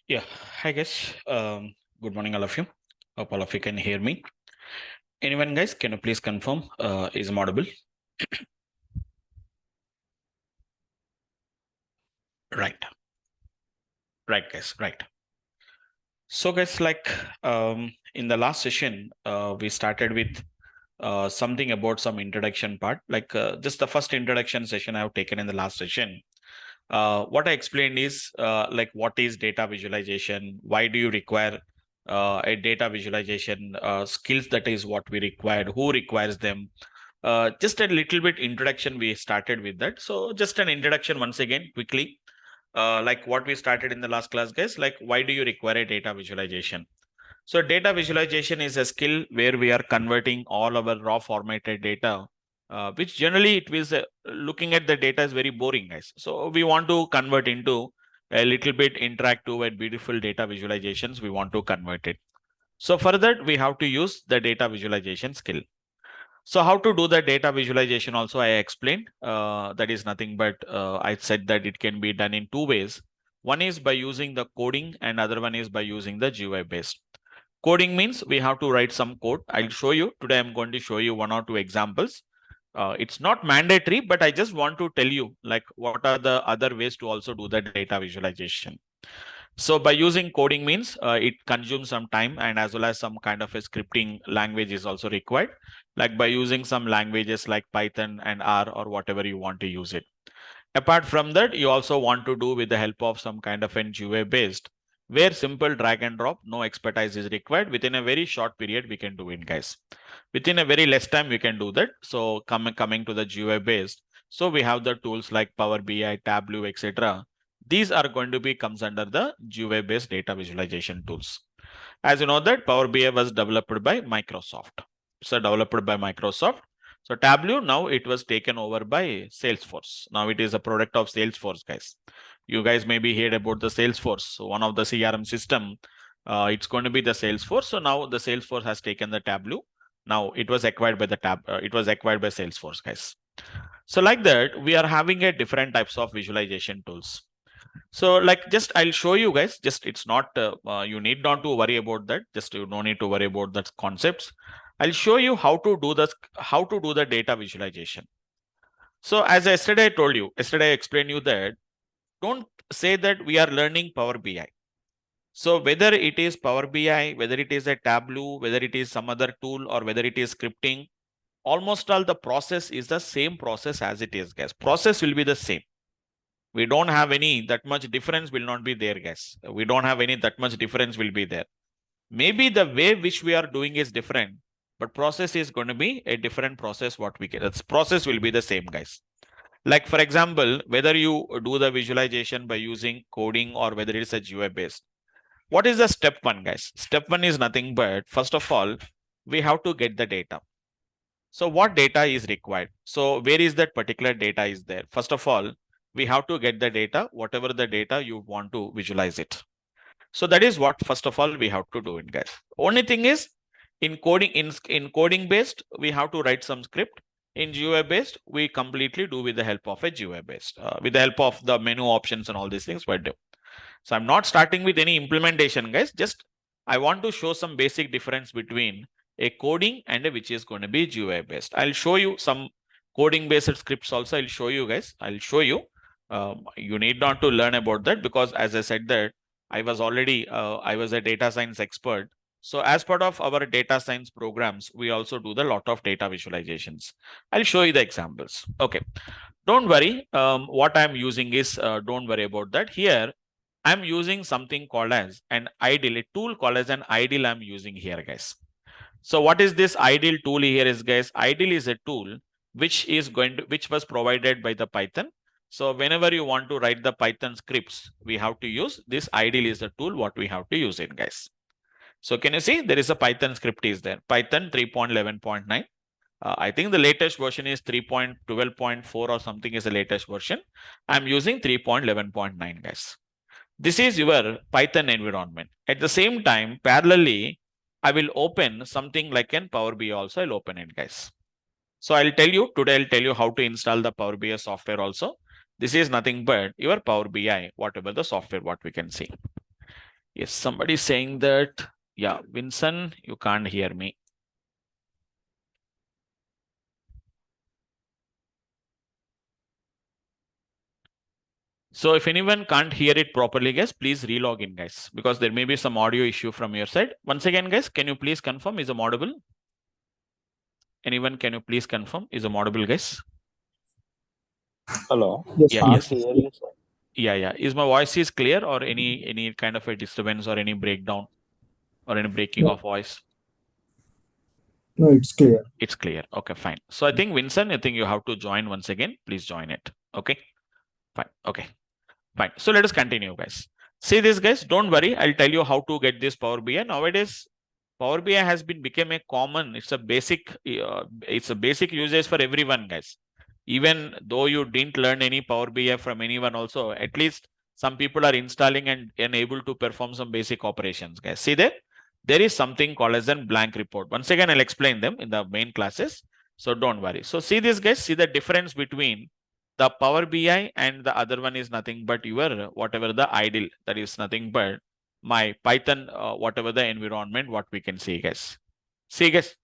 Yeah, hi guys. Good morning, all of you. Hope all of you can hear me. Anyone, guys, can you please confirm is I'm audible? Right, right, guys, right. So, guys, like in the last session, we started with something about some introduction part, like just the first introduction session I have taken in the last session. What I explained is like what is data visualization? Why do you require a data visualization skills? That is what we required. Who requires them? Just a little bit introduction. We started with that. So just an introduction once again, quickly. Like what we started in the last class, guys. Like why do you require a data visualization? So data visualization is a skill where we are converting all our raw formatted data, which generally it was looking at the data is very boring, guys. So we want to convert into a little bit interactive and beautiful data visualizations. We want to convert it. So for that, we have to use the data visualization skill. So how to do the data visualization also I explained. That is nothing but I said that it can be done in two ways. One is by using the coding and other one is by using the GUI based. Coding means we have to write some code. I'll show you. Today I'm going to show you one or two examples. It's not mandatory, but I just want to tell you like what are the other ways to also do the data visualization. So by using coding means it consumes some time and as well as some kind of a scripting language is also required. Like by using some languages like Python and R or whatever you want to use it. Apart from that, you also want to do with the help of some kind of an GUI based, where simple drag and drop, no expertise is required. Within a very short period, we can do it, guys. Within a very less time, we can do that. So coming to the GUI based, so we have the tools like Power BI, Tableau, etc. These are going to be comes under the GUI based data visualization tools. As you know that Power BI was developed by Microsoft. So developed by Microsoft. So Tableau now it was taken over by Salesforce. Now it is a product of Salesforce, guys. You guys maybe heard about the Salesforce. So one of the CRM system, it's going to be the Salesforce. So now the Salesforce has taken the Tableau. Now it was acquired by it was acquired by Salesforce, guys. So like that, we are having a different types of visualization tools. So like just I'll show you guys, just it's not, you need not to worry about that. Just you don't need to worry about that concepts. I'll show you how to do this, how to do the data visualization. So as yesterday I told you, yesterday I explained you that don't say that we are learning Power BI. So whether it is Power BI, whether it is a Tableau, whether it is some other tool or whether it is scripting, almost all the process is the same process as it is, guys. Process will be the same. We don't have any that much difference will not be there, guys. We don't have any that much difference will be there. Maybe the way which we are doing is different, but process is going to be a different process. What we get, that's process will be the same, guys. Like for example, whether you do the visualization by using coding or whether it's a GUI based. What is the step one, guys? Step one is nothing but first of all, we have to get the data. So what data is required? So where is that particular data is there? First of all, we have to get the data, whatever the data you want to visualize it. So that is what first of all we have to do it, guys. Only thing is in coding in coding based, we have to write some script. In GUI based, we completely do with the help of a GUI based, with the help of the menu options and all these things. But so I'm not starting with any implementation, guys. Just I want to show some basic difference between a coding and a which is going to be GUI based. I'll show you some coding based scripts also. I'll show you, guys. I'll show you. You need not to learn about that because as I said that I was already I was a data science expert. So as part of our data science programs, we also do the lot of data visualizations. I'll show you the examples. Okay. Don't worry. What I'm using is don't worry about that. Here I'm using something called as an ideal, a tool called as an ideal I'm using here, guys. So what is this ideal tool here is, guys? Ideal is a tool which is going to, which was provided by the Python. So whenever you want to write the Python scripts, we have to use this ideal is the tool what we have to use it, guys. So can you see there is a Python script is there, Python 3.11.9. I think the latest version is 3.12.4 or something is the latest version. I'm using 3.11.9, guys. This is your Python environment. At the same time, parallelly, I will open something like an Power BI also. I'll open it, guys. So I'll tell you today, I'll tell you how to install the Power BI software also. This is nothing but your Power BI, whatever the software, what we can see. Yes, somebody saying that, yeah, Vincent, you can't hear me. So if anyone can't hear it properly, guys, please relog in, guys, because there may be some audio issue from your side. Once again, guys, can you please confirm, is I'm audible? Anyone, can you please confirm, is I'm audible, guys? Hello. Yes, Yeah, Can't yes. hear you, sir. Yeah. Is my voice is clear, or any kind of a disturbance or any breakdown or any breaking No. of voice? No, it's clear. It's clear. Okay, fine. So I think Vincent, I think you have to join once again. Please join it. Okay, fine. Okay, fine. So let us continue, guys. See this, guys. Don't worry. I'll tell you how to get this Power BI. Nowadays, Power BI has become a common. It's a basic. It's a basic usage for everyone, guys. Even though you didn't learn any Power BI from anyone, also at least some people are installing and able to perform some basic operations, guys. See there is something called as a blank report. Once again, I'll explain them in the main classes. So don't worry. So see this, guys. See the difference between the Power BI and the other one is nothing but your whatever the idle, that is nothing but my Python, whatever the environment, what we can see, guys. See, guys,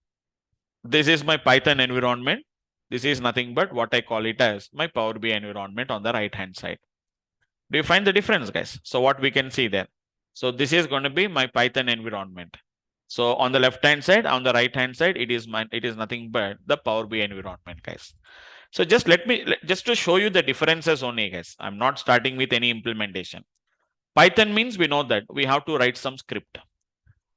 this is my Python environment. This is nothing but what I call it as my Power BI environment on the right hand side. Do you find the difference, guys? So what we can see there. So this is going to be my Python environment. So on the left hand side, on the right hand side, it is nothing but the Power BI environment, guys. So just just to show you the differences only, guys. I'm not starting with any implementation. Python means we know that we have to write some script.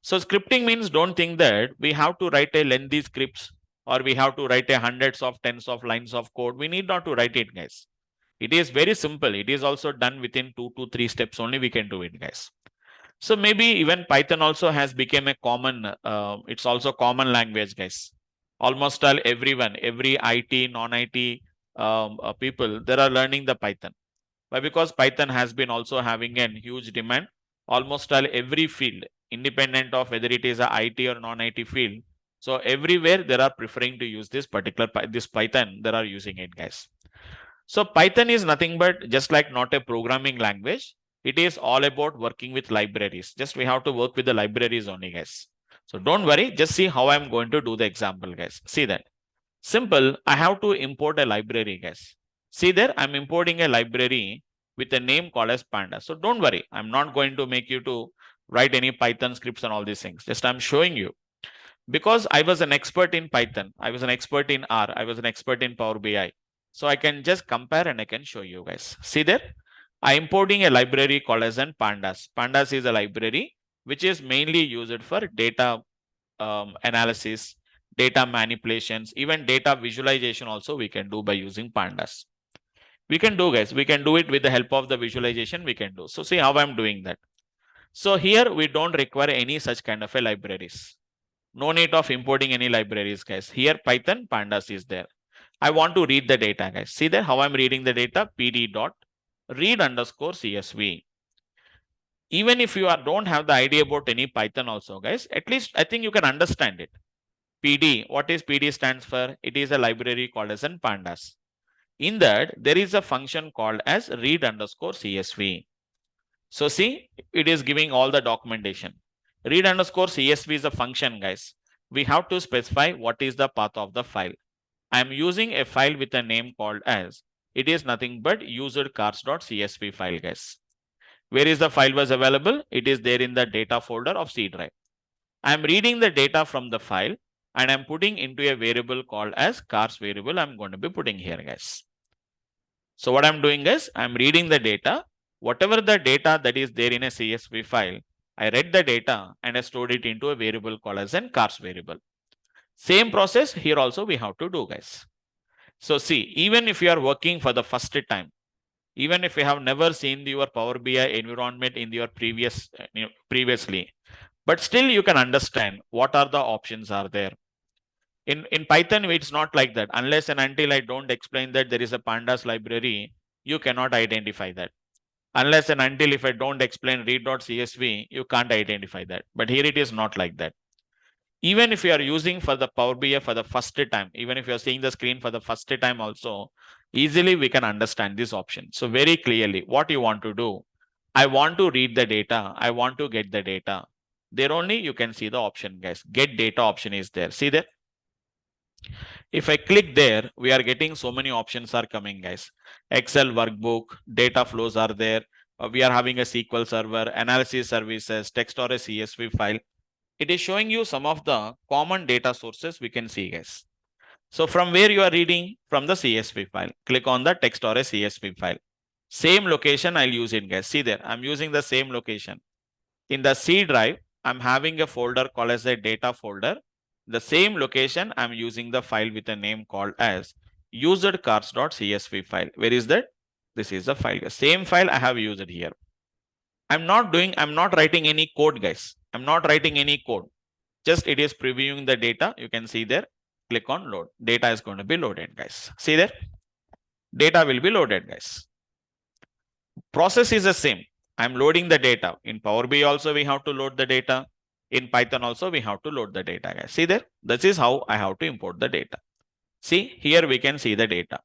So scripting means don't think that we have to write a lengthy scripts or we have to write a hundreds of tens of lines of code. We need not to write it, guys. It is very simple. It is also done within 2 to 3 steps only. We can do it, guys. So maybe even Python also has become a common. It's also common language, guys. Almost all everyone, every IT, non-IT people, they are learning the Python. Why? Because Python has been also having a huge demand. Almost all every field, independent of whether it is a IT or non-IT field. So everywhere they are preferring to use this particular this Python. They are using it, guys. So Python is nothing but just like not a programming language. It is all about working with libraries. Just we have to work with the libraries only, guys. So don't worry. Just see how I'm going to do the example, guys. See that. Simple. I have to import a library, guys. See there, I'm importing a library with a name called as Panda. So don't worry. I'm not going to make you to write any Python scripts and all these things. Just I'm showing you. Because I was an expert in Python. I was an expert in R. I was an expert in Power BI. So I can just compare and I can show you guys. See there, I importing a library called as an Pandas. Pandas is a library which is mainly used for data analysis, data manipulations, even data visualization also we can do by using Pandas. We can do, guys. We can do it with the help of the visualization we can do. So see how I'm doing that. So here we don't require any such kind of a libraries. No need of importing any libraries, guys. Here Python Pandas is there. I want to read the data, guys. See there how I'm reading the data, pd dot read underscore CSV. Even if you don't have the idea about any Python also, guys, at least I think you can understand it. PD, what is PD stands for? It is a library called as an Pandas. In that, there is a function called as read underscore CSV. So see, it is giving all the documentation. Read underscore CSV is a function, guys. We have to specify what is the path of the file. I am using a file with a name called as, it is nothing but user.cars.csv file, guys. Where is the file was available? It is there in the data folder of C drive. I am reading the data from the file and I'm putting into a variable called as cars variable. I'm going to be putting here, guys. So what I'm doing is I'm reading the data, whatever the data that is there in a CSV file, I read the data and I stored it into a variable called as an cars variable. Same process here also we have to do, guys. So see, even if you are working for the first time, even if you have never seen your Power BI environment in your previously, but still you can understand what are the options are there. In Python, it's not like that. Unless and until I don't explain that there is a pandas library, you cannot identify that. Unless and until if I don't explain read.csv, you can't identify that. But here it is not like that. Even if you are using for the Power BI for the first time, even if you're seeing the screen for the first time also, easily we can understand this option. So very clearly what you want to do, I want to read the data. I want to get the data. There only you can see the option, guys. Get data option is there. See there? If I click there, we are getting so many options are coming, guys. Excel workbook, data flows are there. We are having a SQL server, analysis services, text or a CSV file. It is showing you some of the common data sources we can see, guys. So from where you are reading? From the CSV file. Click on the text or a CSV file. Same location I'll use it, guys. See there, I'm using the same location. In the C drive, I'm having a folder called as a data folder. The same location, I'm using the file with a name called as usedcards.csv file. Where is that? This is the file. Same file I have used here. I'm not writing any code, guys. I'm not writing any code. Just it is previewing the data. You can see there. Click on load. Data is going to be loaded, guys. See there? Data will be loaded, guys. Process is the same. I'm loading the data. In Power BI also we have to load the data. In Python also we have to load the data, guys. See there? This is how I have to import the data. See, here we can see the data.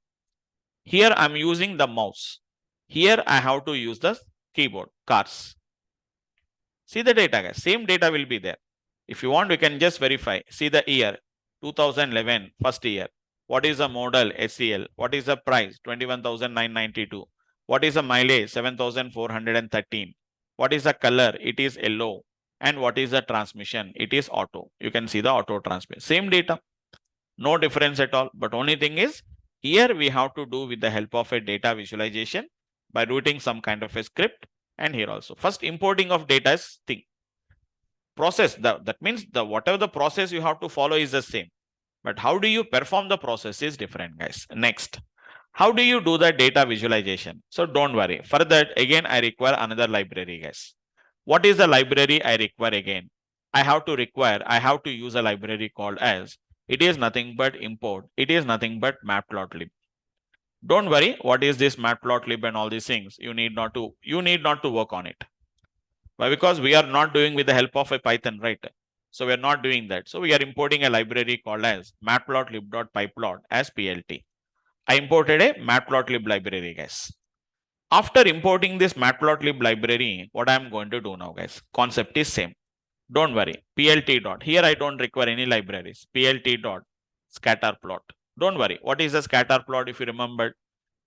Here I'm using the mouse. Here I have to use the keyboard, cars. See the data, guys. Same data will be there. If you want, we can just verify. See the year, 2011, first year. What is the model, SCL? What is the price, 21,992? What is the mileage, 7,413? What is the color? It is yellow. And what is the transmission? It is auto. You can see the auto transmission. Same data. No difference at all. But only thing is, here we have to do with the help of a data visualization by writing some kind of a script. And here also, first importing of data is thing. Process, that means the whatever the process you have to follow is the same. But how do you perform the process is different, guys. Next, how do you do the data visualization? So don't worry. For that, again, I require another library, guys. What is the library I require again? I have to use a library called as, it is nothing but import. It is nothing but matplotlib. Don't worry, what is this matplotlib and all these things? You need not to work on it. Why? Because we are not doing with the help of a Python, right? So we are not doing that. So we are importing a library called as matplotlib.pyplot as PLT. I imported a matplotlib library, guys. After importing this matplotlib library, what I'm going to do now, guys? Concept is same. Don't worry. PLT dot. Here I don't require any libraries. PLT dot scatter plot. Don't worry. What is a scatter plot? If you remember,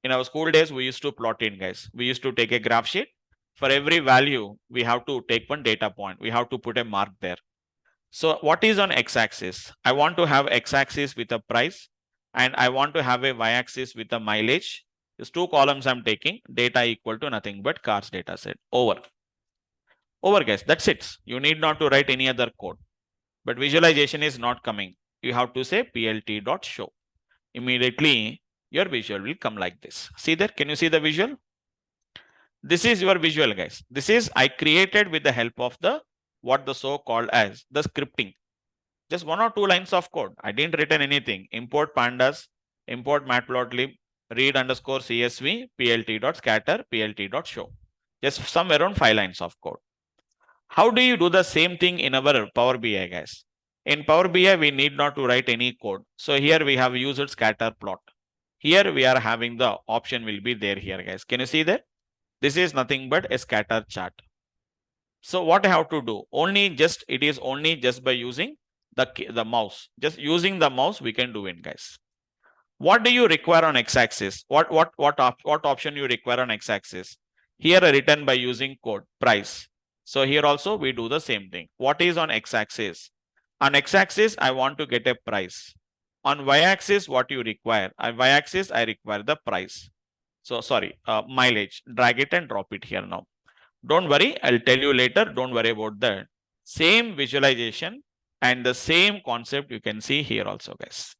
in our school days, we used to plot in, guys. We used to take a graph sheet. For every value, we have to take one data point. We have to put a mark there. So what is on x-axis? I want to have x-axis with a price, and I want to have a y-axis with a mileage. These two columns I'm taking, data equal to nothing but cars data set. Over, guys. That's it. You need not to write any other code. But visualization is not coming. You have to say plt.show. Immediately, your visual will come like this. See there? Can you see the visual? This is your visual, guys. This is I created with the help of the what the so called as the scripting. Just 1 or 2 lines of code. I didn't written anything. Import pandas, import matplotlib, read underscore CSV, plt.scatter, plt.show. Just somewhere around 5 lines of code. How do you do the same thing in our Power BI, guys? In Power BI, we need not to write any code. So here we have used scatter plot. Here we are having the option will be there here, guys. Can you see that? This is nothing but a scatter chart. So what I have to do? It is only just by using the mouse. Just using the mouse, we can do it, guys. What do you require on x-axis? What option you require on x-axis? Here written by using code price. So here also we do the same thing. What is on x-axis? On x-axis, I want to get a price. On y-axis, what you require? On y-axis, I require the price. So sorry, mileage. Drag it and drop it here now. Don't worry, I'll tell you later. Don't worry about that. Same visualization and the same concept you can see here also, guys.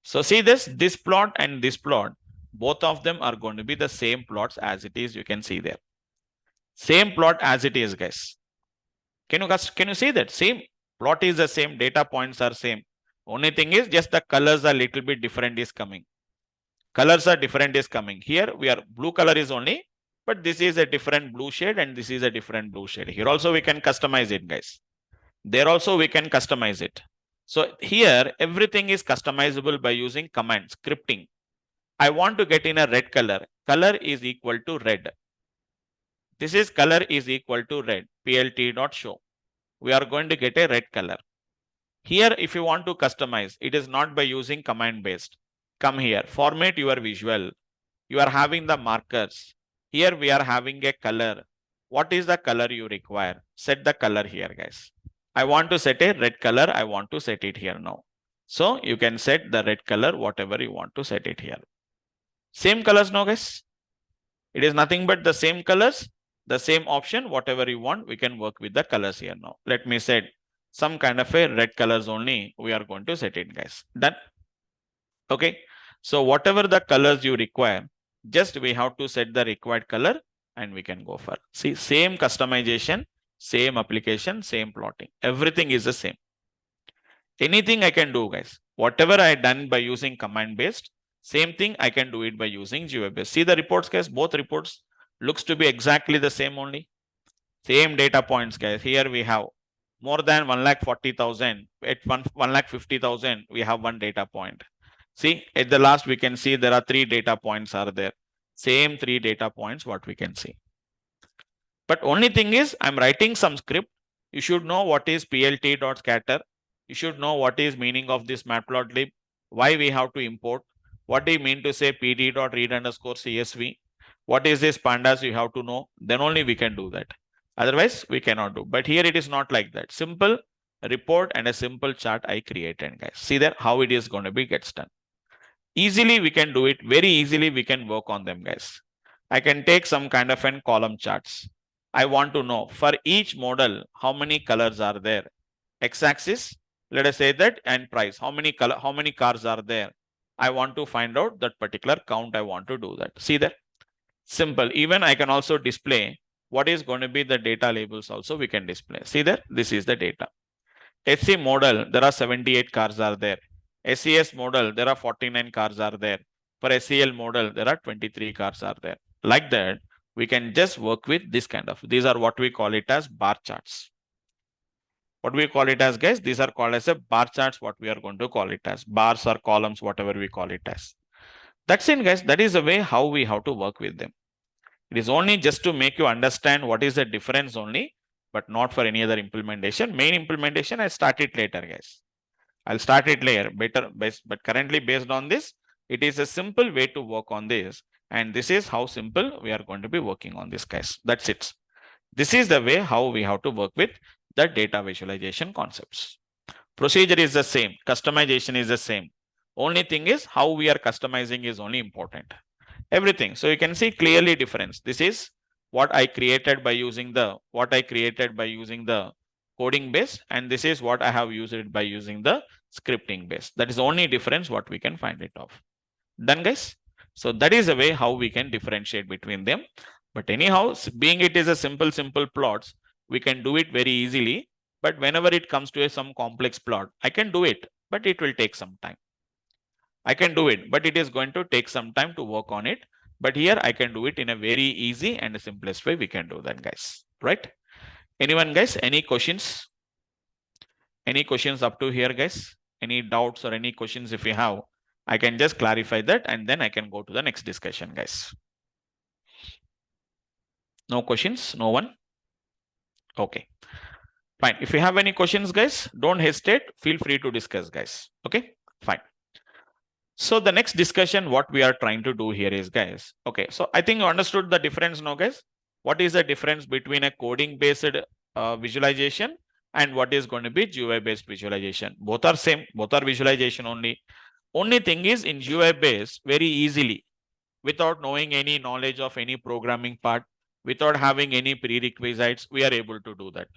So see this plot and this plot, both of them are going to be the same plots as it is. You can see there. Same plot as it is, guys. Can you see that? Same plot is the same, data points are same. Only thing is just the colors are little bit different is coming. Colors are different is coming. Here we are blue color is only, but this is a different blue shade and this is a different blue shade. Here also we can customize it, guys. There also we can customize it. So here everything is customizable by using command scripting. I want to get in a red color. Color is equal to red. This is color is equal to red, plt.show. We are going to get a red color. Here, if you want to customize, it is not by using command based. Come here, format your visual. You are having the markers. Here we are having a color. What is the color you require? Set the color here, guys. I want to set a red color. I want to set it here now. So you can set the red color, whatever you want to set it here. Same colors now, guys. It is nothing but the same colors, the same option, whatever you want. We can work with the colors here now. Let me set some kind of a red colors only. We are going to set it, guys. Done. Okay. So whatever the colors you require, just we have to set the required color and we can go for. See, same customization, same application, same plotting. Everything is the same. Anything I can do, guys. Whatever I done by using command based, same thing I can do it by using GUI based. See the reports, guys. Both reports looks to be exactly the same only. Same data points, guys. Here we have more than 1,40,000. At 1,50,000, we have one data point. See, at the last, we can see there are 3 data points are there. Same 3 data points, what we can see. But only thing is, I'm writing some script. You should know what is plt.scatter. You should know what is meaning of this matplotlib, why we have to import, what do you mean to say pd.read_csv, what is this pandas you have to know, then only we can do that. Otherwise, we cannot do. But here it is not like that. Simple report and a simple chart I created, guys. See there how it is going to be gets done. Easily we can do it. Very easily we can work on them, guys. I can take some kind of an column charts. I want to know for each model how many colors are there. X-axis, let us say that, and price. How many cars are there? I want to find out that particular count. I want to do that. See there. Simple. Even I can also display what is going to be the data labels also we can display. See there. This is the data. SC model, there are 78 cars are there. SES model, there are 49 cars are there. For SEL model, there are 23 cars are there. Like that, we can just work with this kind of, these are what we call it as bar charts. What we call it as, guys, these are called as a bar charts, what we are going to call it as. Bars or columns, whatever we call it as. That's it, guys. That is the way how we have to work with them. It is only just to make you understand what is the difference only, but not for any other implementation. Main implementation, I start it later, guys. I'll start it later, but currently based on this, it is a simple way to work on this. And this is how simple we are going to be working on this, guys. That's it. This is the way how we have to work with the data visualization concepts. Procedure is the same. Customization is the same. Only thing is how we are customizing is only important. Everything. So you can see clearly difference. This is what I created by using the coding base, and this is what I have used it by using the scripting base. That is the only difference what we can find it of. Done, guys. So that is a way how we can differentiate between them. But anyhow, being it is a simple plots, we can do it very easily. But whenever it comes to some complex plot, I can do it, but it will take some time. I can do it, but it is going to take some time to work on it. But here I can do it in a very easy and the simplest way we can do that, guys. Right? Anyone, guys? Any questions? Any questions up to here, guys? Any doubts or any questions if you have, I can just clarify that and then I can go to the next discussion, guys. No questions? No one? Okay. Fine. If you have any questions, guys, don't hesitate. Feel free to discuss, guys. Okay. Fine. So the next discussion, what we are trying to do here is, guys. Okay. So I think you understood the difference now, guys. What is the difference between a coding based visualization and what is going to be GUI based visualization? Both are same. Both are visualization only. Only thing is in GUI based, very easily, without knowing any knowledge of any programming part, without having any prerequisites, we are able to do that.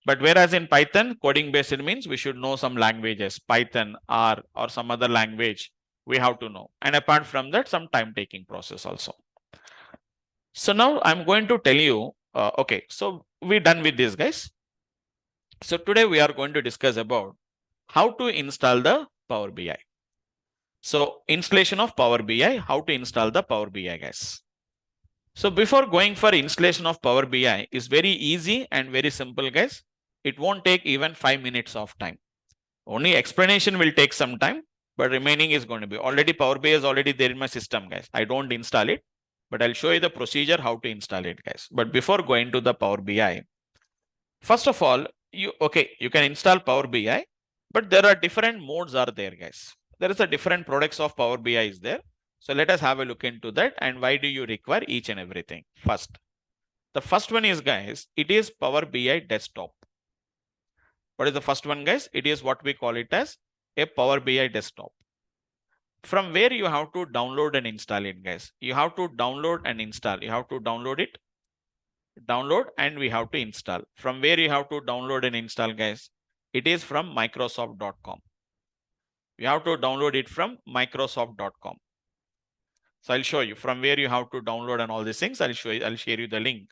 But whereas in Python, coding based means we should know some languages, Python, R, or some other language we have to know. And apart from that, some time taking process also. So now I'm going to tell you, okay, so we're done with this, guys. So today we are going to discuss about how to install the Power BI. So installation of Power BI, how to install the Power BI, guys. So before going for installation of Power BI is very easy and very simple, guys. It won't take even 5 minutes of time. Only explanation will take some time, but remaining is going to be already Power BI is already there in my system, guys. I don't install it. but I'll show you the procedure how to install it, guys. But before going to the Power BI, first of all, you can install Power BI, but there are different modes are there, guys. There is a different products of Power BI is there. So let us have a look into that and why do you require each and everything. First, the first one is, guys, it is Power BI desktop. What is the first one, guys? It is what we call it as a Power BI desktop. From where you have to download and install it, guys. You have to download and install. You have to download it, download, and we have to install. From where you have to download and install, guys? It is from Microsoft.com. You have to download it from Microsoft.com. So I'll show you from where you have to download and all these things. I'll show you. I'll share you the link.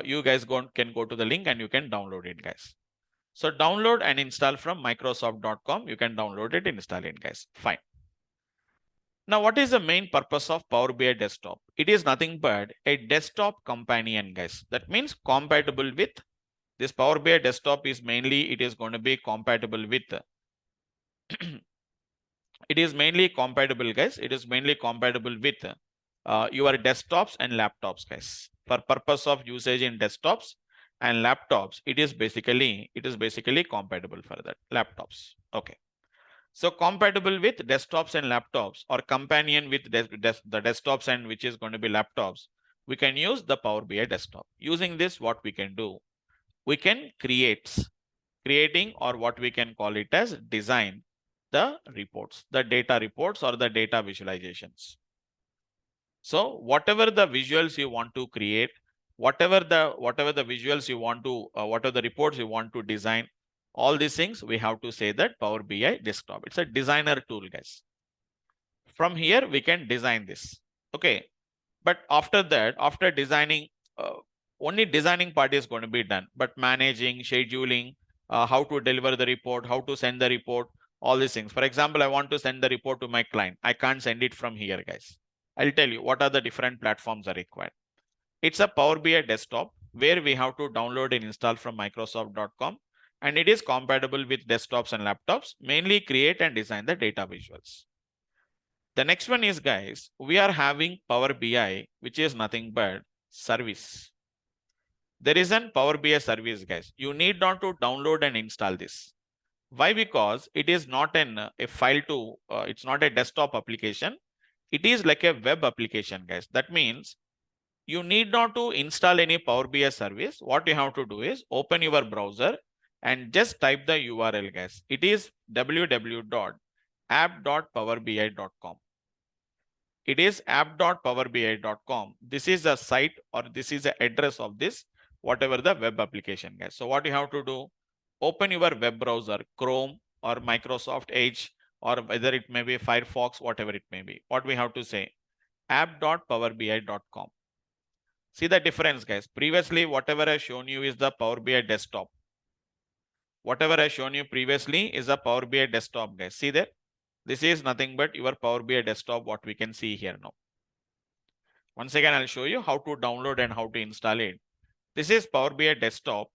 You guys can go to the link and you can download it, guys. So download and install from Microsoft.com. You can download it, install it, guys. Fine. Now, what is the main purpose of Power BI desktop? It is nothing but a desktop companion, guys. That means compatible with this Power BI desktop is mainly, it is going to be compatible with it is mainly compatible, guys. It is mainly compatible with your desktops and laptops, guys. For purpose of usage in desktops and laptops, it is basically compatible for that laptops. Okay. So compatible with desktops and laptops, or companion with the desktops and which is going to be laptops, we can use the Power BI desktop. Using this, what we can do, we can creating or what we can call it as design the reports, the data reports or the data visualizations. So whatever the visuals you want to create, whatever the visuals you want to, whatever the reports you want to design, all these things we have to say that Power BI desktop. It's a designer tool, guys. From here we can design this. Okay. But after that, after designing, only designing part is going to be done, but managing, scheduling, how to deliver the report, how to send the report, all these things. For example, I want to send the report to my client. I can't send it from here, guys. I'll tell you what are the different platforms are required. It's a Power BI desktop where we have to download and install from Microsoft.com, and it is compatible with desktops and laptops, mainly create and design the data visuals. The next one is, guys, we are having Power BI, which is nothing but service. There is an Power BI service, guys. You need not to download and install this. Why? Because it is not a file to, it's not a desktop application. It is like a web application, guys. That means you need not to install any Power BI service. What you have to do is open your browser and just type the URL, guys. It is www.app.powerbi.com. It is app.powerbi.com. This is the site or this is the address of this, whatever the web application, guys. So what you have to do, open your web browser, Chrome or Microsoft Edge, or whether it may be Firefox, whatever it may be. What we have to say, app.powerbi.com. See the difference, guys. Previously, whatever I shown you is the Power BI desktop. Whatever I shown you previously is a Power BI desktop, guys. See there? This is nothing but your Power BI desktop, what we can see here now. Once again, I'll show you how to download and how to install it. This is Power BI desktop,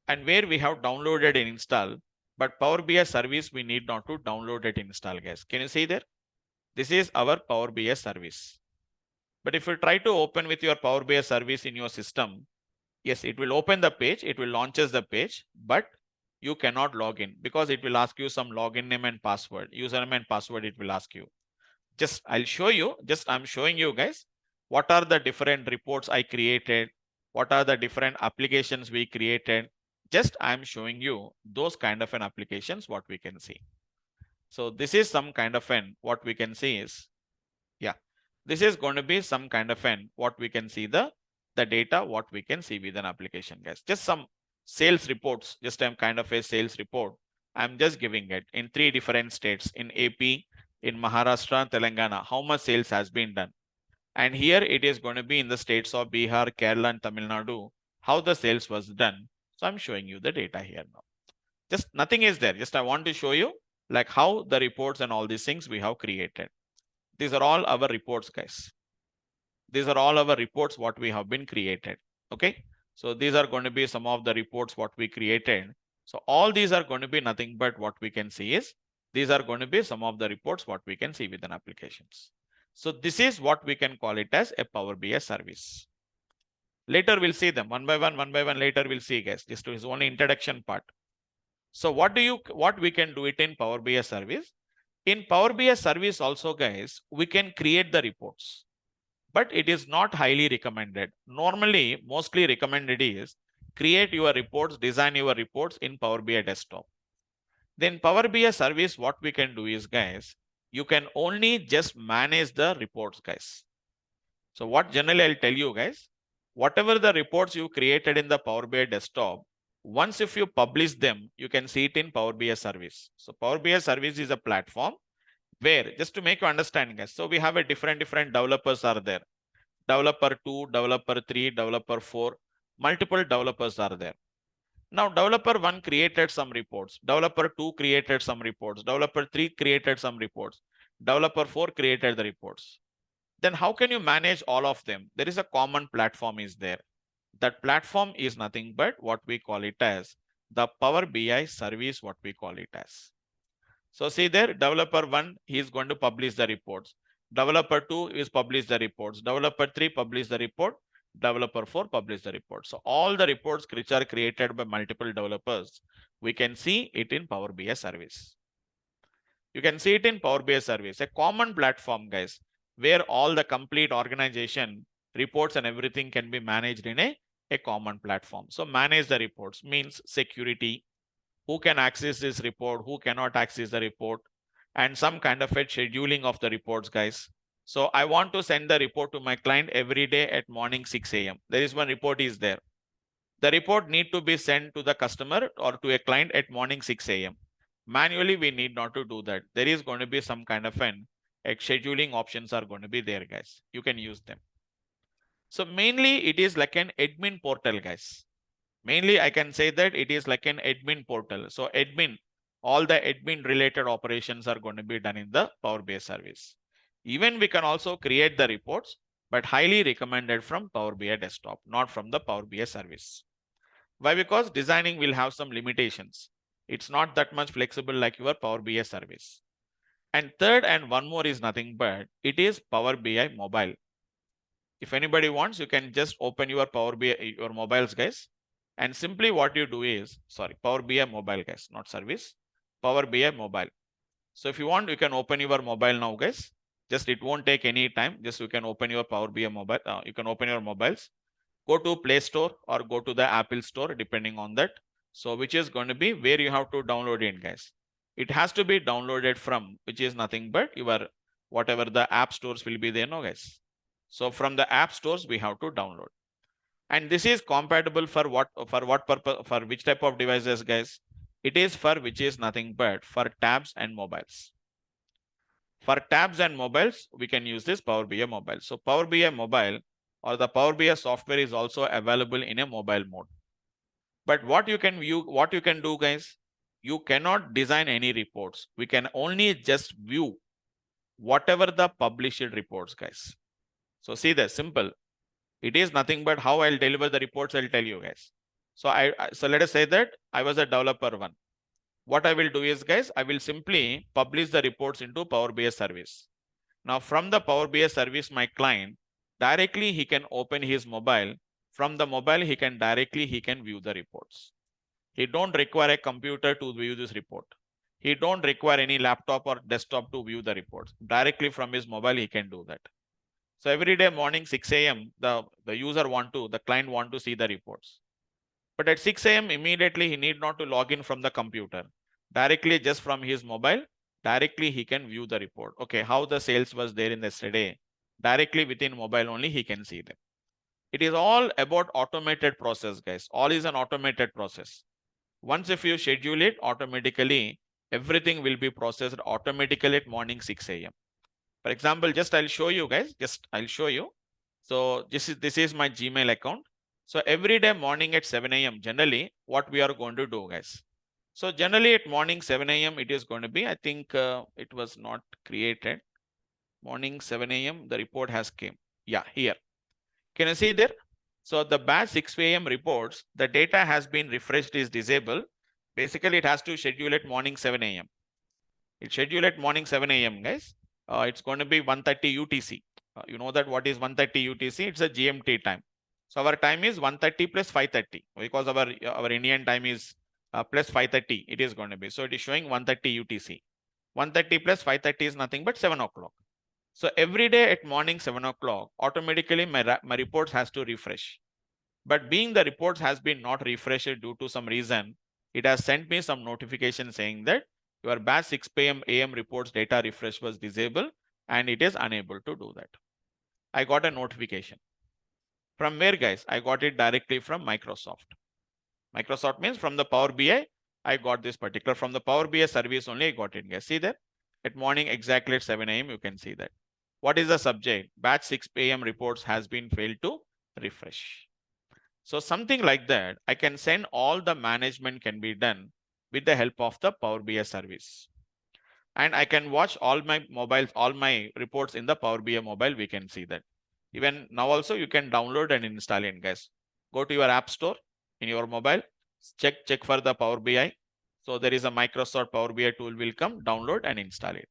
and where we have downloaded and installed, but Power BI service, we need not to download it and install, guys. Can you see there? This is our Power BI service. But if you try to open with your Power BI service in your system, yes, it will open the page, it will launches the page, but you cannot log in because it will ask you some login name and password, username and password it will ask you. Just I'll show you, I'm showing you, guys, what are the different reports I created, what are the different applications we created. Just I'm showing you those kind of an applications, what we can see. So this is some kind of an, what we can see is, yeah, this is going to be some kind of an, what we can see the data, what we can see with an application, guys. Just some sales reports, just I'm kind of a sales report. I'm just giving it in 3 different states, in AP, in Maharashtra, Telangana, how much sales has been done. And here it is going to be in the states of Bihar, Kerala, and Tamil Nadu, how the sales was done. So I'm showing you the data here now. Just nothing is there. Just I want to show you like how the reports and all these things we have created. These are all our reports, guys. These are all our reports what we have been created. Okay. So these are going to be some of the reports what we created. So all these are going to be nothing but what we can see is, these are going to be some of the reports what we can see within applications. So this is what we can call it as a Power BI service. Later we'll see them one by one later we'll see, guys. This is only introduction part. So what we can do it in Power BI service? In Power BI service also, guys, we can create the reports, but it is not highly recommended. Normally, mostly recommended is create your reports, design your reports in Power BI desktop. Then Power BI service, what we can do is, guys, you can only just manage the reports, guys. So what generally I'll tell you, guys, whatever the reports you created in the Power BI desktop, once if you publish them, you can see it in Power BI service. So Power BI service is a platform where, just to make you understand, guys, so we have a different developers are there. Developer 2, developer 3, developer 4, multiple developers are there. Now, developer 1 created some reports, developer 2 created some reports, developer 3 created some reports, developer 4 created the reports. Then how can you manage all of them? There is a common platform is there. That platform is nothing but what we call it as the Power BI service, what we call it as. So see there, developer 1, he is going to publish the reports. Developer 2 is publish the reports. Developer 3 publish the report. Developer 4 publish the report. So all the reports which are created by multiple developers, we can see it in Power BI service. You can see it in Power BI service, a common platform, guys, where all the complete organization reports and everything can be managed in a common platform. So manage the reports means security, who can access this report, who cannot access the report, and some kind of a scheduling of the reports, guys. So I want to send the report to my client every day at morning 6 a.m. There is one report is there. The report need to be sent to the customer or to a client at morning 6 a.m. Manually, we need not to do that. There is going to be some kind of an scheduling options are going to be there, guys. You can use them. So mainly it is like an admin portal, guys. Mainly I can say that it is like an admin portal. So admin, all the admin related operations are going to be done in the Power BI service. Even we can also create the reports, but highly recommended from Power BI desktop, not from the Power BI service. Why? Because designing will have some limitations. It's not that much flexible like your Power BI service. And third, and one more is nothing but it is Power BI mobile. If anybody wants, you can just open your Power BI, your mobiles, guys. And simply what you do is, Power BI mobile, guys, not service, Power BI mobile. So if you want, you can open your mobile now, guys. Just it won't take any time. Just you can open your Power BI mobile. You can open your mobiles. Go to Play Store or go to the Apple Store, depending on that. So which is going to be where you have to download it, guys. It has to be downloaded from, which is nothing but your, whatever the app stores will be there, no, guys. So from the app stores, we have to download. And this is compatible for what purpose, for which type of devices, guys? It is for which is nothing but for tabs and mobiles. For tabs and mobiles, we can use this Power BI mobile. So Power BI mobile or the Power BI software is also available in a mobile mode. But what you can view, what you can do, guys, you cannot design any reports. We can only just view whatever the published reports, guys. So see the simple. It is nothing but how I'll deliver the reports, I'll tell you, guys. So so let us say that I was a developer 1. What I will do is, guys, I will simply publish the reports into Power BI service. Now from the Power BI service, my client, directly he can open his mobile. From the mobile, he can view the reports. He don't require a computer to view this report. He don't require any laptop or desktop to view the reports. Directly from his mobile, he can do that. So every day morning 6 a.m. the client want to see the reports. But at 6 a.m. immediately he need not to log in from the computer. Directly just from his mobile, directly he can view the report. Okay, how the sales was there in yesterday. Directly within mobile only he can see them. It is all about automated process, guys. All is an automated process. Once if you schedule it, automatically everything will be processed automatically at morning 6 a.m. For example, just I'll show you, guys. I'll show you. So this is my Gmail account. So every day morning at 7 a.m. generally what we are going to do, guys. So generally at morning 7 a.m. it is going to be, I think it was not created. Morning 7 a.m. the report has came. Yeah, here. Can you see there? So the batch 6 a.m. reports, the data has been refreshed is disabled. Basically it has to schedule at morning 7 a.m. It schedule at morning 7 a.m. guys. it's going to be 1:30 UTC. You know that what is 1:30 UTC? It's a GMT time. So our time is 1:30 plus 5:30 because our Indian time is plus 5:30. It is going to be. So it is showing 1:30 UTC. 1:30 plus 5:30 is nothing but 7 o'clock. So every day at morning 7 o'clock, automatically my reports has to refresh. But being the reports has been not refreshed due to some reason, it has sent me some notification saying that your batch 6 p.m. AM reports data refresh was disabled and it is unable to do that. I got a notification. From where, guys? I got it directly from Microsoft. Microsoft means from the Power BI, I got this particular from the Power BI service only. I got it, guys. See that? At morning exactly at 7 AM, you can see that. What is the subject? Batch 6 p.m. reports has been failed to refresh. So something like that, I can send all the management can be done with the help of the Power BI service. And I can watch all my mobiles, all my reports in the Power BI mobile. We can see that. Even now also you can download and install it, guys. Go to your app store in your mobile, check for the Power BI. So there is a Microsoft Power BI tool will come, download and install it.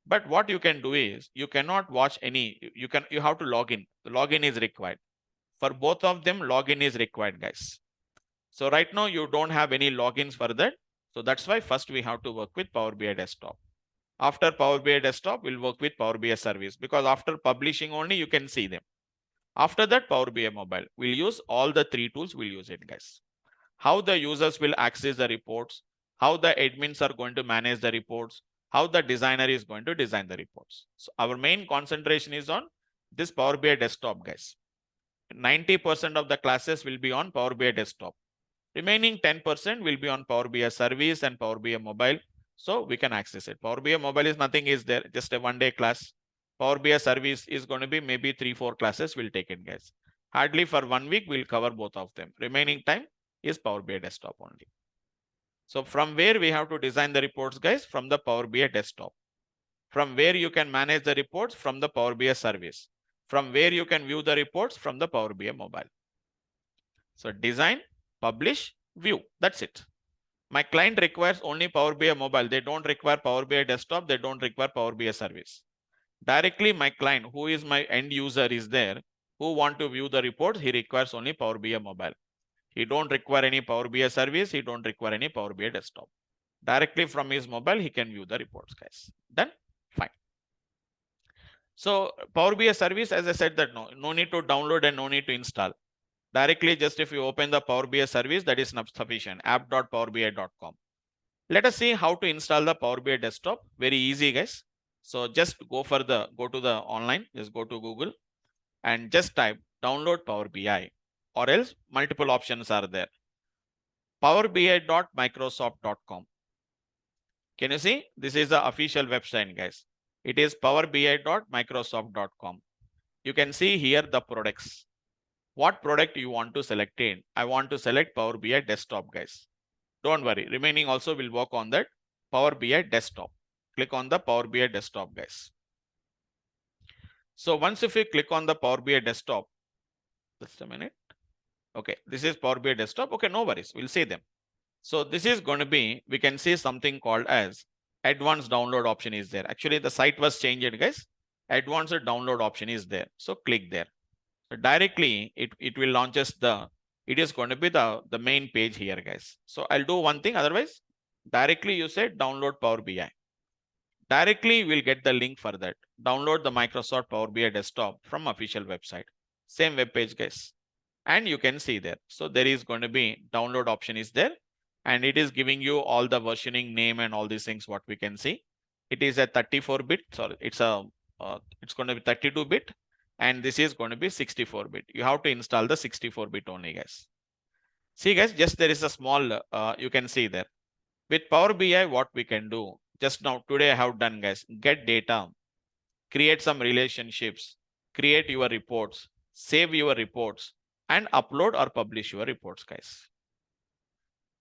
But what you can do is you cannot watch any, you have to log in. The login is required. For both of them, login is required, guys. So right now you don't have any logins for that. So that's why first we have to work with Power BI desktop. After Power BI desktop, we'll work with Power BI service because after publishing only you can see them. After that, Power BI mobile. We'll use all the three tools. We'll use it, guys. How the users will access the reports, how the admins are going to manage the reports, how the designer is going to design the reports. So our main concentration is on this Power BI desktop, guys. 90% of the classes will be on Power BI desktop. Remaining 10% will be on Power BI service and Power BI mobile. So we can access it. Power BI mobile is nothing is there, just a one-day class. Power BI service is going to be maybe 3-4 classes we'll take it, guys. Hardly for 1 week, we'll cover both of them. Remaining time is Power BI desktop only. So from where we have to design the reports, guys? From the Power BI desktop. From where you can manage the reports? From the Power BI service. From where you can view the reports? From the Power BI mobile. So design, publish, view. That's it. My client requires only Power BI mobile. They don't require Power BI desktop. They don't require Power BI service. Directly my client, who is my end user, is there, who want to view the reports. He requires only Power BI mobile. He don't require any Power BI service. He don't require any Power BI desktop. Directly from his mobile, he can view the reports, guys. Done? Fine. So Power BI service, as I said that no need to download and no need to install. Directly, just if you open the Power BI service, that is sufficient. app.powerbi.com. Let us see how to install the Power BI desktop. Very easy, guys. So just go to the online, just go to Google and just type download Power BI, or else multiple options are there. powerbi.microsoft.com. Can you see? This is the official website, guys. It is powerbi.microsoft.com. You can see here the products. What product you want to select in? I want to select Power BI desktop, guys. Don't worry. Remaining also will work on that Power BI desktop. Click on the Power BI desktop, guys. So once if you click on the Power BI desktop, just a minute. Okay, this is Power BI desktop. Okay, no worries. We'll see them. So this is going to be, we can see something called as advanced download option is there. Actually, the site was changed, guys. Advanced download option is there. So click there. So directly, it will launch us it is going to be the main page here, guys. So I'll do one thing. Otherwise, directly you say download Power BI. Directly, we'll get the link for that. Download the Microsoft Power BI desktop from official website. Same web page, guys. And you can see there. So there is going to be download option is there. And it is giving you all the versioning name and all these things, what we can see. It is a 34-bit. Sorry, it's going to be 32-bit. And this is going to be 64-bit. You have to install the 64-bit only, guys. See, guys, just there is a small, you can see there. With Power BI, what we can do, just now today I have done, guys, get data, create some relationships, create your reports, save your reports, and upload or publish your reports, guys.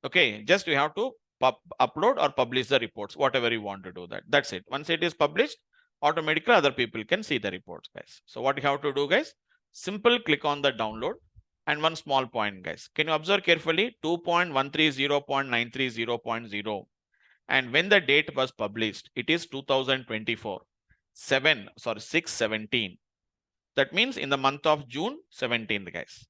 Okay, just you have to upload or publish the reports, whatever you want to do that. That's it. Once it is published, automatically other people can see the reports, guys. So what you have to do, guys, simple click on the download. And one small point, guys. Can you observe carefully? 2.130.930.0. And when the date was published, it is 2024. 6/17. That means in the month of June 17th, guys.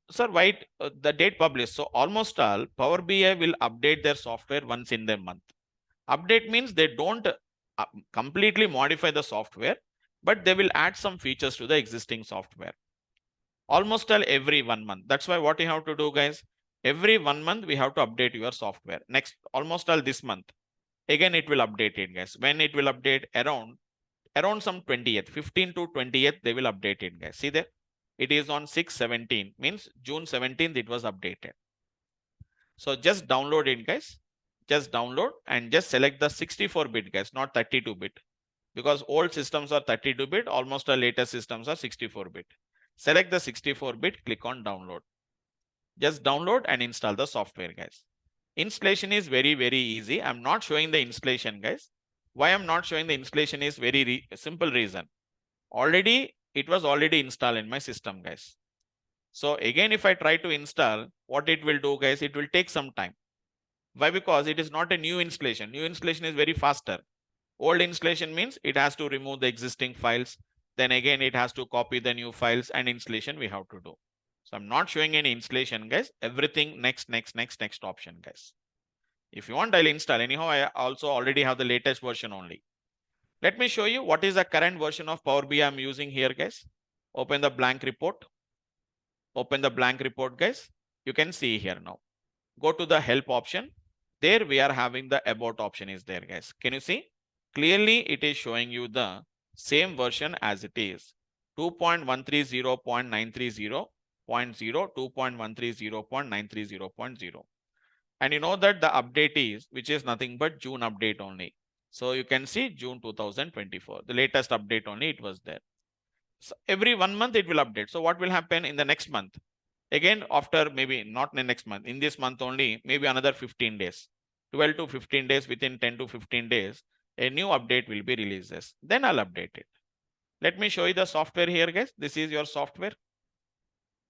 Sir, why the date published? So almost all Power BI will update their software once in the month. Update means they don't completely modify the software, but they will add some features to the existing software. Almost all every 1 month. That's why what you have to do, guys, every 1 month we have to update your software. Next, almost all this month, again it will update it, guys. When it will update? Around some 20th, 15 to 20th, they will update it, guys. See there, it is on 6/17, means June 17th it was updated. So just download it, guys. Just download and just select the 64-bit, guys, not 32-bit, because old systems are 32-bit, almost our latest systems are 64-bit. Select the 64-bit, click on download. Just download and install the software, guys. Installation is very, very easy. I'm not showing the installation, guys. Why I'm not showing the installation is very simple reason. It was already installed in my system, guys. So again, if I try to install, what it will do, guys, it will take some time. Why? Because it is not a new installation. New installation is very faster. Old installation means it has to remove the existing files. Then again, it has to copy the new files, and installation we have to do. So I'm not showing any installation, guys. Everything next option, guys. If you want, I'll install. Anyhow, I also already have the latest version only. Let me show you what is the current version of Power BI I'm using here, guys. Open the blank report. Open the blank report, guys. You can see here now. Go to the help option. There we are having the about option is there, guys. Can you see? Clearly, it is showing you the same version as it is. 2.130.930.0, 2.130.930.0. And you know that the update is, which is nothing but June update only. So you can see June 2024, the latest update only it was there. So every 1 month it will update. So what will happen in the next month? Again, after maybe not in the next month, in this month only, maybe another 15 days, 12 to 15 days, within 10 to 15 days, a new update will be released. Then I'll update it. Let me show you the software here, guys. This is your software.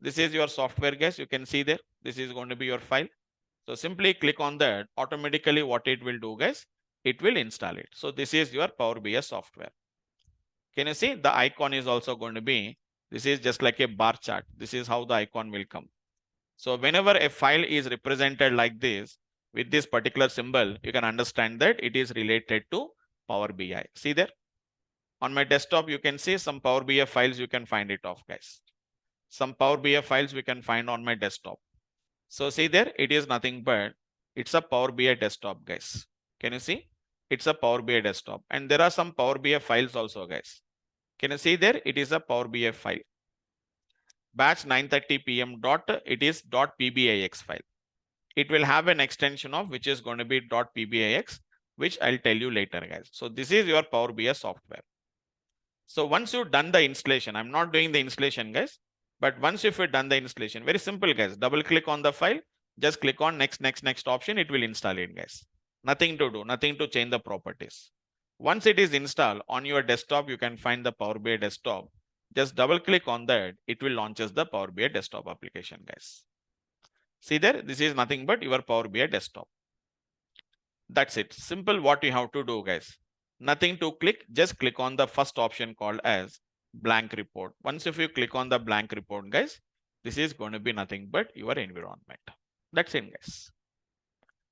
This is your software, guys. You can see there. This is going to be your file. So simply click on that. Automatically, what it will do, guys, it will install it. So this is your Power BI software. Can you see the icon is also going to be, this is just like a bar chart. This is how the icon will come. So whenever a file is represented like this with this particular symbol, you can understand that it is related to Power BI. See there on my desktop, you can see some Power BI files. You can find it off, guys. Some Power BI files we can find on my desktop. So see there, it is nothing but it's a Power BI desktop, guys. Can you see? It's a Power BI desktop, and there are some Power BI files also, guys. Can you see there? It is a Power BI file. Batch 9:30 p.m. It is .pbix file. It will have an extension of which is going to be .pbix, which I'll tell you later, guys. So this is your Power BI software. So once you've done the installation, I'm not doing the installation, guys, but once if you've done the installation, very simple, guys. Double click on the file, just click on next option. It will install it, guys. Nothing to do, nothing to change the properties. Once it is installed on your desktop, you can find the Power BI desktop. Just double click on that. It will launches the Power BI desktop application, guys. See there, this is nothing but your Power BI desktop. That's it. Simple what you have to do, guys. Nothing to click, just click on the first option called as blank report. Once if you click on the blank report, guys, this is going to be nothing but your environment. That's it, guys.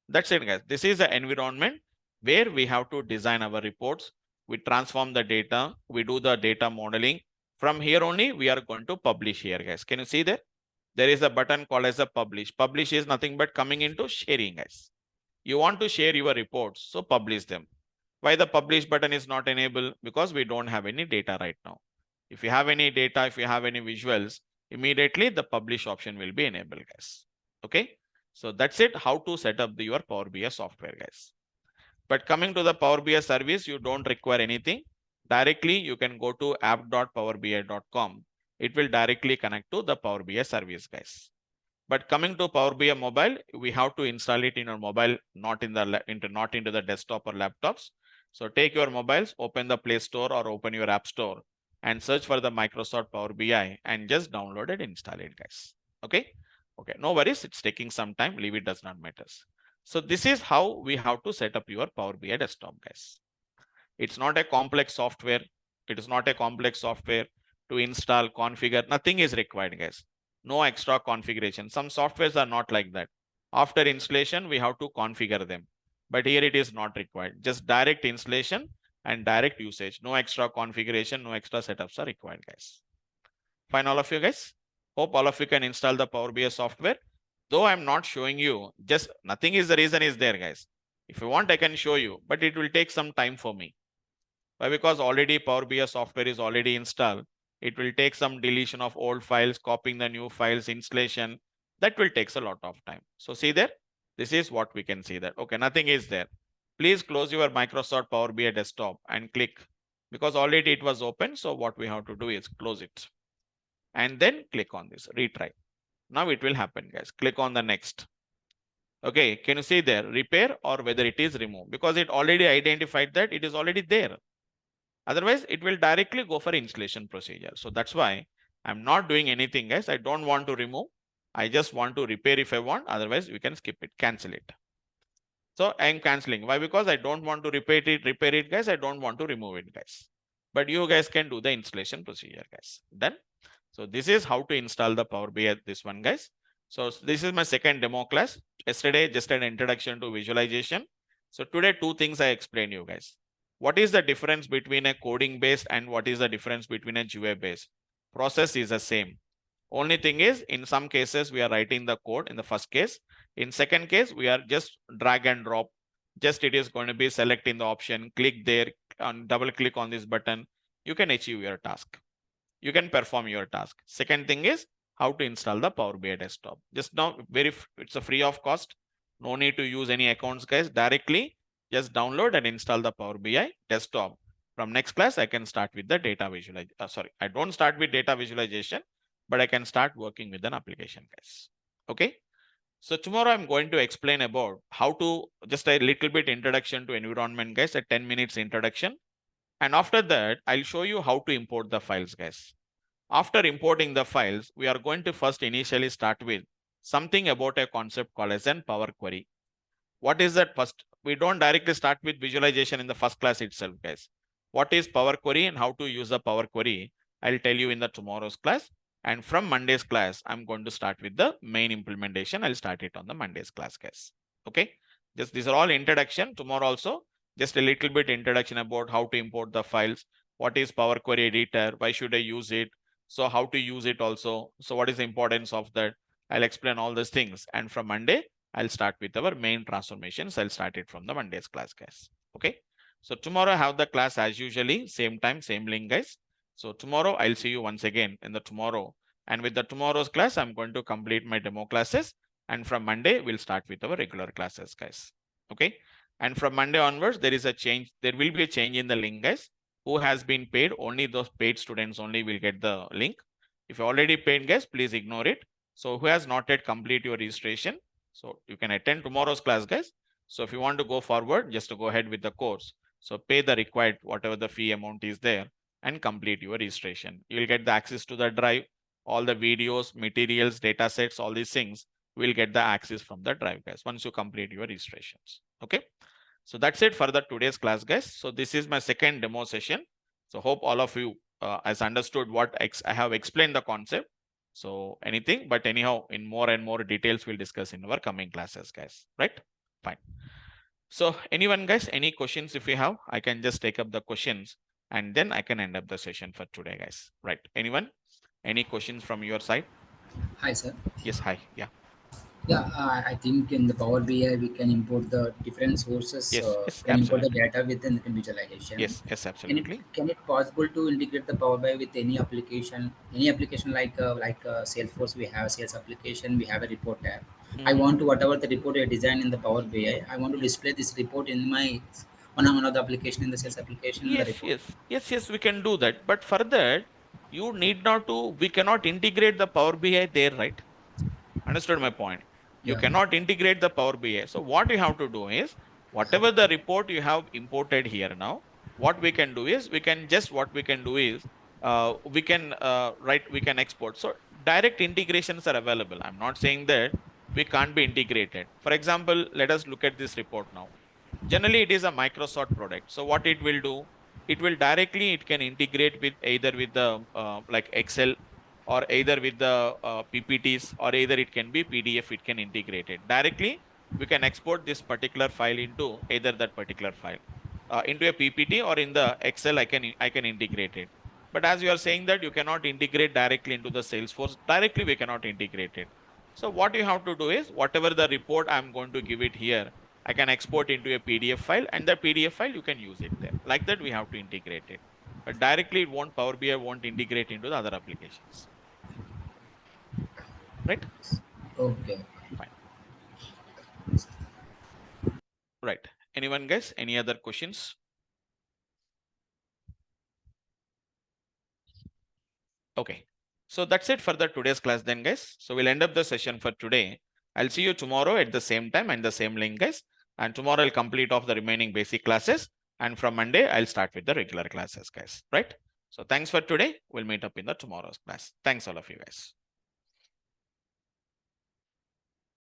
That's it, guys. This is the environment where we have to design our reports. We transform the data. We do the data modeling. From here only, we are going to publish here, guys. Can you see there? There is a button called as a publish. Publish is nothing but coming into sharing, guys. You want to share your reports, so publish them. Why the publish button is not enabled? Because we don't have any data right now. If you have any data, if you have any visuals, immediately the publish option will be enabled, guys. Okay. So that's it. How to set up your Power BI software, guys. But coming to the Power BI service, you don't require anything. Directly, you can go to app.powerbi.com. It will directly connect to the Power BI service, guys. But coming to Power BI mobile, we have to install it in your mobile, not into the desktop or laptops. So take your mobiles, open the Play Store or open your App Store and search for the Microsoft Power BI and just download it, install it, guys. Okay. Okay. No worries. It's taking some time. Leave it, does not matter. So this is how we have to set up your Power BI desktop, guys. It's not a complex software. It is not a complex software to install, configure. Nothing is required, guys. No extra configuration. Some softwares are not like that. After installation, we have to configure them. But here it is not required. Just direct installation and direct usage. No extra configuration, no extra setups are required, guys. Fine, all of you guys. Hope all of you can install the Power BI software. Though I'm not showing you, just nothing is the reason is there, guys. If you want, I can show you, but it will take some time for me. Why? Because already Power BI software is already installed. It will take some deletion of old files, copying the new files, installation. That will take a lot of time. So see there, this is what we can see that. Okay, nothing is there. Please close your Microsoft Power BI desktop and click, because already it was open. So what we have to do is close it and then click on this, retry. Now it will happen, guys. Click on the next. Okay, can you see there, repair or whether it is removed? Because it already identified that it is already there. Otherwise, it will directly go for installation procedure. So that's why I'm not doing anything, guys. I don't want to remove. I just want to repair if I want. Otherwise, we can skip it, cancel it. So I'm canceling. Why? Because I don't want to repair it, guys. I don't want to remove it, guys. But you guys can do the installation procedure, guys. Done. So this is how to install the Power BI, this one, guys. So this is my second demo class. Yesterday, just an introduction to visualization. So today, two things I explained you guys. What is the difference between a coding based and what is the difference between a GUI based? Process is the same. Only thing is, in some cases, we are writing the code in the first case. In second case, we are just drag and drop. Just it is going to be selecting the option, click there, and double click on this button. You can achieve your task. You can perform your task. Second thing is how to install the Power BI desktop. Just now, it's a free of cost. No need to use any accounts, guys. Directly, just download and install the Power BI desktop. From next class, I can start with the data visualization. Sorry, I don't start with data visualization, but I can start working with an application, guys. Okay. So tomorrow I'm going to explain about how to just a little bit introduction to environment, guys, a 10 minutes introduction. And after that, I'll show you how to import the files, guys. After importing the files, we are going to first initially start with something about a concept called as an Power Query. What is that first? We don't directly start with visualization in the first class itself, guys. What is Power Query and how to use the Power Query? I'll tell you in the tomorrow's class. And from Monday's class, I'm going to start with the main implementation. I'll start it on the Monday's class, guys. Okay. Just these are all introduction. Tomorrow also, just a little bit introduction about how to import the files. What is Power Query Editor? Why should I use it? So how to use it also. So what is the importance of that? I'll explain all these things. And from Monday, I'll start with our main transformations. I'll start it from the Monday's class, guys. Okay. So tomorrow I have the class as usually, same time, same link, guys. So tomorrow I'll see you once again in the tomorrow. And with the tomorrow's class, I'm going to complete my demo classes. And from Monday, we'll start with our regular classes, guys. Okay. And from Monday onwards, there is a change. There will be a change in the link, guys. Who has been paid? Only those paid students only will get the link. If you already paid, guys, please ignore it. So who has not yet complete your registration? So you can attend tomorrow's class, guys. So if you want to go forward, just to go ahead with the course. So pay the required, whatever the fee amount is there, and complete your registration. You will get the access to the drive, all the videos, materials, data sets, all these things. Will get the access from the drive, guys, once you complete your registrations. Okay. So that's it for the today's class, guys. So this is my second demo session. So hope all of you has understood what I have explained the concept. So anything, but anyhow, in more and more details, we'll discuss in our coming classes, guys. Right? Fine. So anyone, guys, any questions if you have, I can just take up the questions and then I can end up the session for today, guys. Right? Anyone? Any questions from your side? Hi, sir. Yes, hi. Yeah. Yeah, I think in the Power BI we can import the different sources. Yes, yes, Can import the absolutely. data within the visualization. Yes, yes, absolutely. Can it possible to integrate the Power BI with any application? Any application like Salesforce, we have sales application, we have a report tab. I want to whatever the report I design in the Power BI, I want to display this report in my one of the application in the sales application in the Yes, report. yes, we can do that. But for that, you need not to, we cannot integrate the Power BI there, right? Understood my point? You Yeah. cannot integrate the Power BI. So what you have to do is, whatever the report you have imported here now, what we can do is, we can we can export. So direct integrations are available. I'm not saying that we can't be integrated. For example, let us look at this report now. Generally, it is a Microsoft product. So what it will do, it can integrate with either with the like Excel, or either with the PPTs, or either it can be PDF, it can integrate it. Directly, we can export this particular file into either that particular file, into a PPT, or in the Excel, I can integrate it. But as you are saying that you cannot integrate directly into the Salesforce, directly we cannot integrate it. So what you have to do is, whatever the report I'm going to give it here, I can export into a PDF file, and the PDF file you can use it there. Like that, we have to integrate it. But directly, it won't, Power BI won't integrate into the other applications. Right? Okay. Fine. Right. Anyone guys? Any other questions? Okay. So that's it for the today's class then, guys. So we'll end up the session for today. I'll see you tomorrow at the same time and the same link, guys. And tomorrow I'll complete off the remaining basic classes. And from Monday, I'll start with the regular classes, guys. Right? So thanks for today. We'll meet up in the tomorrow's class. Thanks all of you guys.